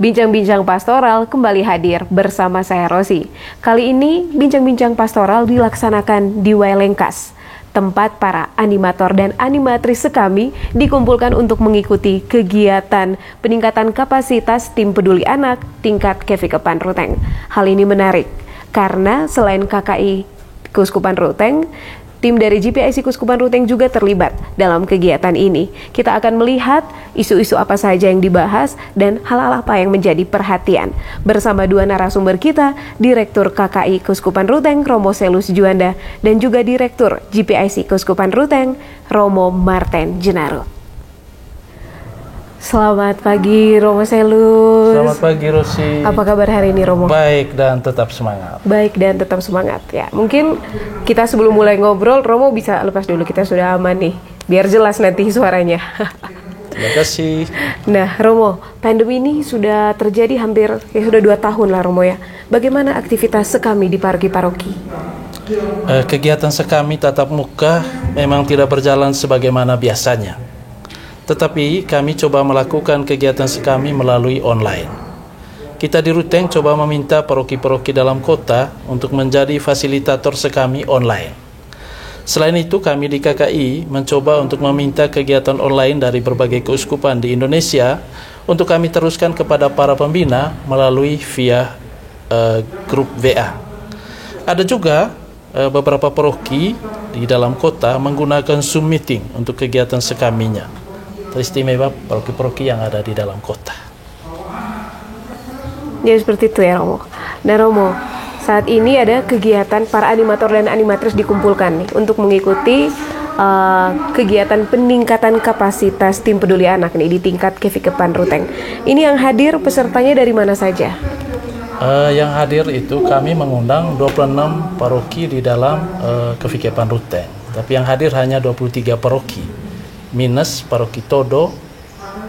Bincang-bincang pastoral kembali hadir bersama saya Rosi. Kali ini bincang-bincang pastoral dilaksanakan di Wailengkas, tempat para animator dan animatris sekami dikumpulkan untuk mengikuti kegiatan peningkatan kapasitas tim peduli anak tingkat Kevikepan Ruteng. Hal ini menarik karena selain KKI Keuskupan Ruteng, tim dari GPIC Keuskupan Ruteng juga terlibat dalam kegiatan ini. Kita akan melihat isu-isu apa saja yang dibahas dan hal-hal apa yang menjadi perhatian. Bersama dua narasumber kita, Direktur KKI Keuskupan Ruteng, Romo Selus Juanda, dan juga Direktur GPIC Keuskupan Ruteng, Romo Marten Jenaro. Selamat pagi Romo Selus. Selamat pagi Rosi. Apa kabar hari ini Romo? Baik dan tetap semangat. Baik dan tetap semangat ya. Mungkin kita sebelum mulai ngobrol, Romo bisa lepas dulu, kita sudah aman nih, biar jelas nanti suaranya. Terima kasih. Nah Romo, pandemi ini sudah terjadi hampir sudah 2 tahun lah Romo ya. Bagaimana aktivitas sekami di paroki-paroki? Kegiatan sekami tatap muka memang tidak berjalan sebagaimana biasanya. Tetapi kami coba melakukan kegiatan sekami melalui online. Kita di Ruteng coba meminta paroki-paroki dalam kota untuk menjadi fasilitator sekami online. Selain itu kami di KKI mencoba untuk meminta kegiatan online dari berbagai keuskupan di Indonesia untuk kami teruskan kepada para pembina melalui via grup WA. Ada juga beberapa paroki di dalam kota menggunakan Zoom meeting untuk kegiatan sekaminya. Teristimewa paroki-paroki yang ada di dalam kota. Jadi seperti itu ya Romo. Nah Romo, saat ini ada kegiatan para animator dan animatris dikumpulkan nih untuk mengikuti kegiatan peningkatan kapasitas tim peduli anak nih di tingkat Kevikepan Ruteng. Ini yang hadir pesertanya dari mana saja? Yang hadir itu kami mengundang 26 paroki di dalam Kevikepan Ruteng. Tapi yang hadir hanya 23 paroki. Minus paroki Todo,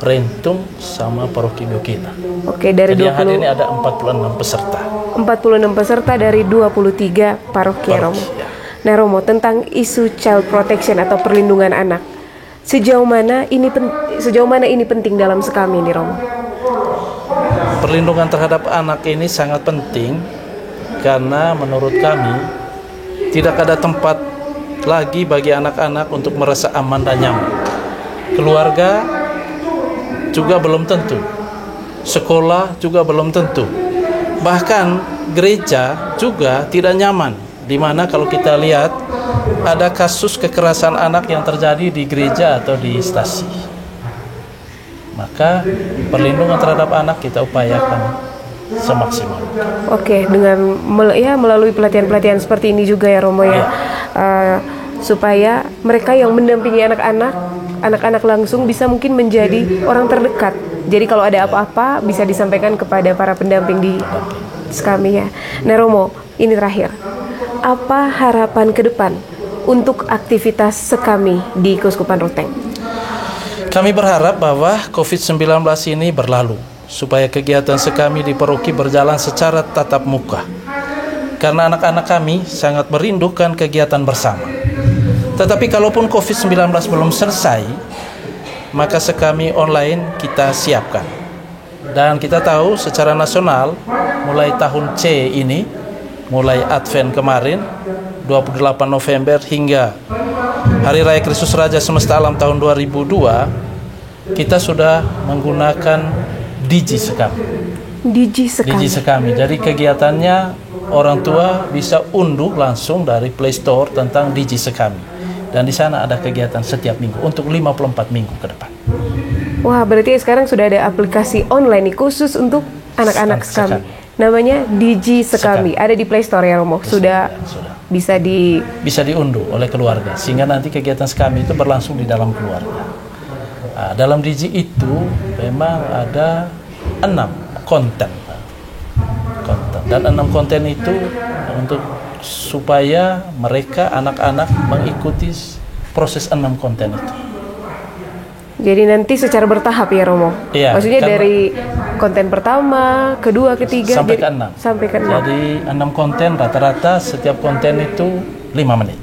Rentung, sama paroki Bukina. Oke, dari 20... Jadi yang hadir ini ada 46 peserta. 46 peserta dari 23 paroki ya Romo. Ya. Nah Romo, tentang isu child protection atau perlindungan anak, sejauh mana ini penting dalam sekami nih Romo? Perlindungan terhadap anak ini sangat penting karena menurut kami tidak ada tempat lagi bagi anak-anak untuk merasa aman dan nyaman. Keluarga juga belum tentu, sekolah juga belum tentu, bahkan gereja juga tidak nyaman, di mana kalau kita lihat ada kasus kekerasan anak yang terjadi di gereja atau di stasi. Maka perlindungan terhadap anak kita upayakan semaksimal. Oke, dengan melalui pelatihan-pelatihan seperti ini juga ya Romo ya. Supaya mereka yang mendampingi anak-anak langsung bisa mungkin menjadi orang terdekat. Jadi kalau ada apa-apa bisa disampaikan kepada para pendamping di sekami ya. Nah Romo, ini terakhir. Apa harapan ke depan untuk aktivitas sekami di Keuskupan Ruteng? Kami berharap bahwa COVID-19 ini berlalu, supaya kegiatan sekami di paroki berjalan secara tatap muka. Karena anak-anak kami sangat merindukan kegiatan bersama. Tetapi kalaupun COVID-19 belum selesai, maka sekami online kita siapkan. Dan kita tahu secara nasional, mulai tahun C ini, mulai Advent kemarin, 28 November hingga Hari Raya Kristus Raja Semesta Alam tahun 2002, kita sudah menggunakan Digi Sekami. Digi Sekami. Jadi kegiatannya orang tua bisa unduh langsung dari Play Store tentang Digi Sekami. Dan di sana ada kegiatan setiap minggu untuk 54 minggu ke depan. Wah, berarti sekarang sudah ada aplikasi online nih khusus untuk anak-anak sekami. Namanya Digi Sekami. Ada di Play Store ya Romo. Sudah. Bisa diunduh oleh keluarga sehingga nanti kegiatan sekami itu berlangsung di dalam keluarga. Nah, dalam Digi itu memang ada 6 konten dan 6 konten itu untuk supaya mereka anak-anak mengikuti proses 6 konten itu. Jadi nanti secara bertahap ya Romo? Iya, maksudnya dari konten pertama, kedua, ketiga sampai ke 6. Jadi 6 konten rata-rata setiap konten itu 5 menit.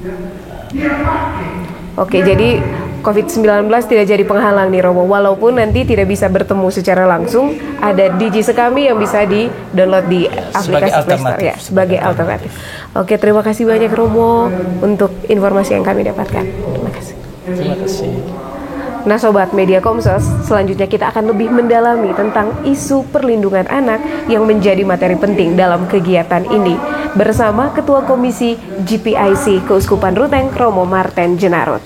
Oke, jadi COVID-19 tidak jadi penghalang nih Romo, walaupun nanti tidak bisa bertemu secara langsung, ada Digi Sekami yang bisa di-download di aplikasi Play Store ya, sebagai alternatif. Oke, terima kasih banyak Romo untuk informasi yang kami dapatkan. Terima kasih. Terima kasih. Nah Sobat Media Komsos, selanjutnya kita akan lebih mendalami tentang isu perlindungan anak yang menjadi materi penting dalam kegiatan ini bersama Ketua Komisi GPIC Keuskupan Ruteng Romo Marten Jenarut.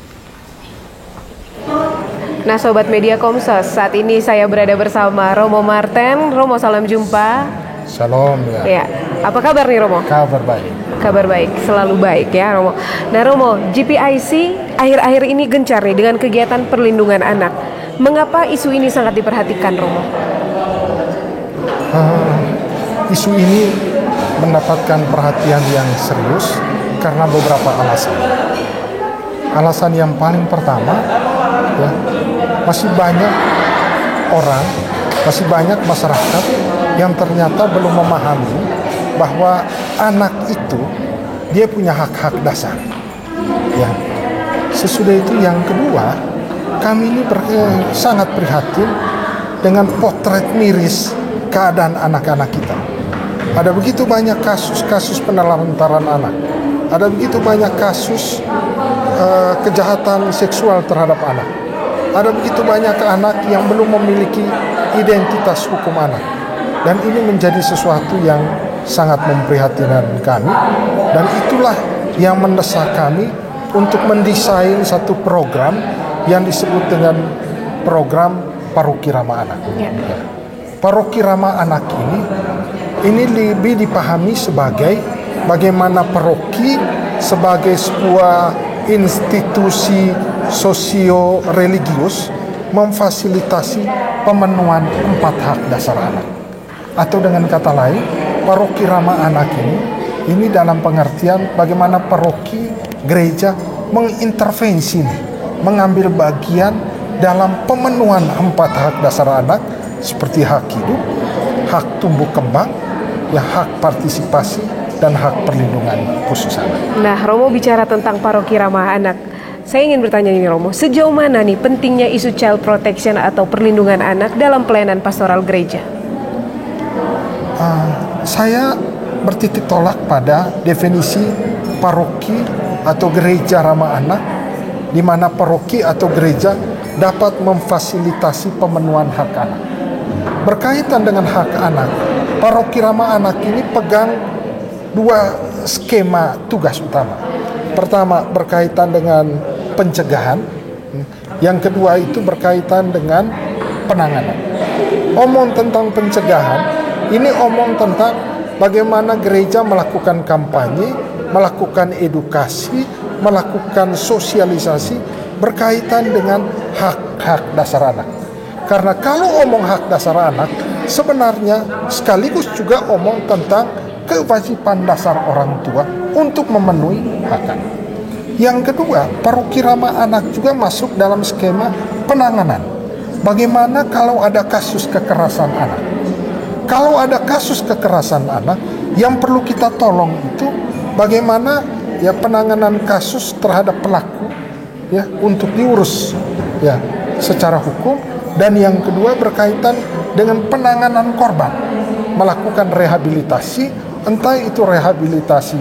Nah Sobat Media Komsos, saat ini saya berada bersama Romo Marten. Romo, salam jumpa. Shalom ya. Ya, apa kabar nih Romo? Kabar baik. Kabar baik, selalu baik ya Romo. Nah Romo, GPIC akhir-akhir ini gencar nih dengan kegiatan perlindungan anak. Mengapa isu ini sangat diperhatikan Romo? Isu ini mendapatkan perhatian yang serius karena beberapa alasan. Alasan yang paling pertama, ya, masih banyak orang, masih banyak masyarakat yang ternyata belum memahami bahwa anak itu dia punya hak-hak dasar. Ya. Sesudah itu yang kedua, kami ini sangat prihatin dengan potret miris keadaan anak-anak kita. Ada begitu banyak kasus-kasus penelantaran anak. Ada begitu banyak kasus kejahatan seksual terhadap anak. Ada begitu banyak anak yang belum memiliki identitas hukum anak. Dan ini menjadi sesuatu yang sangat memprihatinkan kami. Dan itulah yang mendesak kami untuk mendesain satu program yang disebut dengan program Paroki Ramah Anak. Ya. Paroki Ramah Anak ini lebih dipahami sebagai bagaimana paroki sebagai sebuah institusi sosio-religius memfasilitasi pemenuhan 4 hak dasar anak. Atau dengan kata lain, Paroki Ramah Anak ini dalam pengertian bagaimana paroki gereja mengintervensi, mengambil bagian dalam pemenuhan 4 hak dasar anak seperti hak hidup, hak tumbuh kembang, ya, hak partisipasi, dan hak perlindungan khusus anak. Nah, Romo bicara tentang Paroki Ramah Anak. Saya ingin bertanya nih Romo, sejauh mana nih pentingnya isu child protection atau perlindungan anak dalam pelayanan pastoral gereja? Saya bertitik tolak pada definisi paroki atau gereja ramah anak, di mana paroki atau gereja dapat memfasilitasi pemenuhan hak anak. Berkaitan dengan hak anak, Paroki Ramah Anak ini pegang 2 skema tugas utama. Pertama berkaitan dengan pencegahan, yang kedua itu berkaitan dengan penanganan. Omong tentang pencegahan, ini omong tentang bagaimana gereja melakukan kampanye, melakukan edukasi, melakukan sosialisasi berkaitan dengan hak-hak dasar anak. Karena kalau omong hak dasar anak, sebenarnya sekaligus juga omong tentang kewajiban dasar orang tua untuk memenuhi hak anak. Yang kedua, Paroki Ramah Anak juga masuk dalam skema penanganan. Bagaimana kalau ada kasus kekerasan anak? Kalau ada kasus kekerasan anak, yang perlu kita tolong itu bagaimana ya penanganan kasus terhadap pelaku ya untuk diurus ya secara hukum. Dan yang kedua berkaitan dengan penanganan korban, melakukan rehabilitasi, entah itu rehabilitasi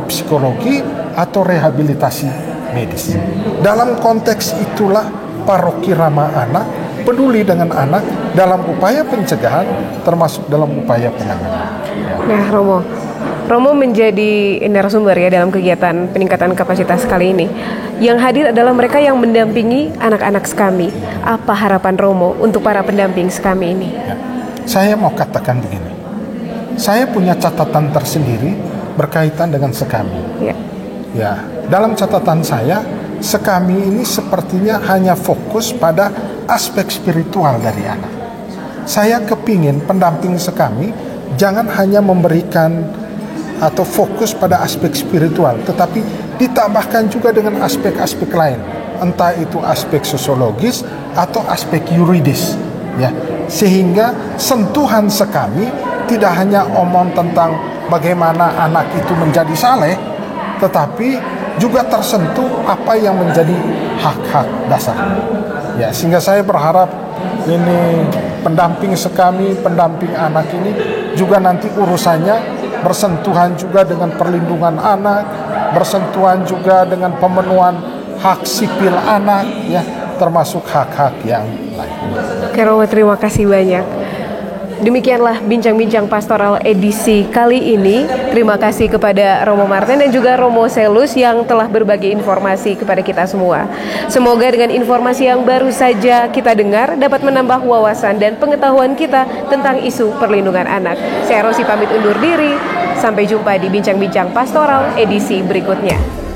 psikologi atau rehabilitasi medis. Dalam konteks itulah Paroki Ramah Anak peduli dengan anak dalam upaya pencegahan termasuk dalam upaya penanganan. Nah Romo menjadi narasumber ya dalam kegiatan peningkatan kapasitas kali ini. Yang hadir adalah mereka yang mendampingi anak-anak Sekami. Apa harapan Romo untuk para pendamping Sekami ini? Ya. Saya mau katakan begini. Saya punya catatan tersendiri berkaitan dengan Sekami. Ya, dalam catatan saya, Sekami ini sepertinya hanya fokus pada aspek spiritual dari anak. Saya kepingin pendamping Sekami jangan hanya memberikan atau fokus pada aspek spiritual, tetapi ditambahkan juga dengan aspek-aspek lain, entah itu aspek sosiologis atau aspek yuridis, ya, sehingga sentuhan Sekami tidak hanya omong tentang bagaimana anak itu menjadi saleh, tetapi juga tersentuh apa yang menjadi hak-hak dasar. Ya, sehingga saya berharap ini pendamping sekami, pendamping anak ini juga nanti urusannya bersentuhan juga dengan perlindungan anak, bersentuhan juga dengan pemenuhan hak sipil anak, ya, termasuk hak-hak yang lain. Oke Romo, terima kasih banyak. Demikianlah bincang-bincang pastoral edisi kali ini. Terima kasih kepada Romo Martin dan juga Romo Selus yang telah berbagi informasi kepada kita semua. Semoga dengan informasi yang baru saja kita dengar dapat menambah wawasan dan pengetahuan kita tentang isu perlindungan anak. Saya Rosi pamit undur diri. Sampai jumpa di bincang-bincang pastoral edisi berikutnya.